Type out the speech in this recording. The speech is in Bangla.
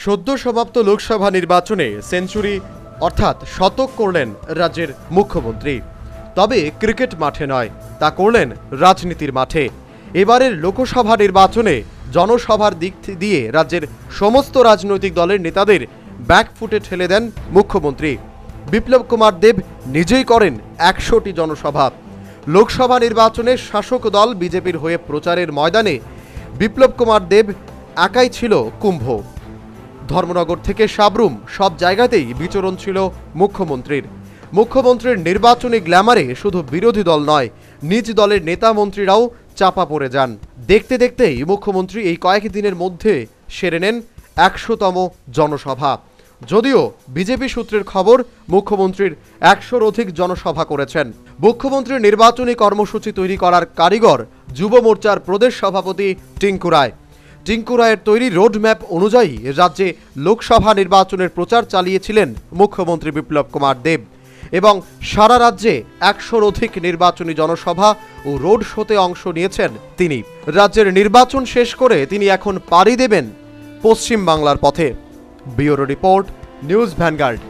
সদ্য সমাপ্ত লোকসভা নির্বাচনে সেঞ্চুরি অর্থাৎ শতক করলেন রাজ্যের মুখ্যমন্ত্রী। তবে ক্রিকেট মাঠে নয়, তা করলেন রাজনীতির মাঠে। এবারের লোকসভা নির্বাচনে জনসভার দিক দিয়ে রাজ্যের সমস্ত রাজনৈতিক দলের নেতাদের ব্যাকফুটে ঠেলে দেন মুখ্যমন্ত্রী। বিপ্লব কুমার দেব নিজেই করেন ১০০টি জনসভা। লোকসভা নির্বাচনে শাসক দল বিজেপির হয়ে প্রচারের ময়দানে বিপ্লব কুমার দেব একাই ছিল কুম্ভ। ধর্মনগর থেকে সাবরুম সব জায়গাতেই বিচরণ ছিল মুখ্যমন্ত্রীর নির্বাচনী গ্ল্যামারে শুধু বিরোধী দল নয়, নিজ দলের নেতা মন্ত্রীরাও চাপা পড়ে যান। দেখতে দেখতেই মুখ্যমন্ত্রী এই কয়েকদিনের মধ্যে সেরে নেন ১০০তম জনসভা। যদিও বিজেপি সূত্রের খবর মুখ্যমন্ত্রীর ১০০র অধিক জনসভা করেছেন। মুখ্যমন্ত্রীর নির্বাচনী কর্মসূচি তৈরি করার কারিগর যুব মোর্চার প্রদেশ সভাপতি টিঙ্কু রায়। টিঙ্কু রায়ের তৈরি রোডম্যাপ অনুযায়ী রাজ্যে লোকসভা নির্বাচনের প্রচার চালিয়েছিলেন মুখ্যমন্ত্রী বিপ্লব কুমার দেব এবং সারা রাজ্যে ১০০র অধিক নির্বাচনী জনসভা ও রোড শোতে অংশ নিয়েছেন তিনি। রাজ্যের নির্বাচন শেষ করে তিনি এখন পাড়ি দেবেন পশ্চিম বাংলার পথে। Bureau report, news vanguard.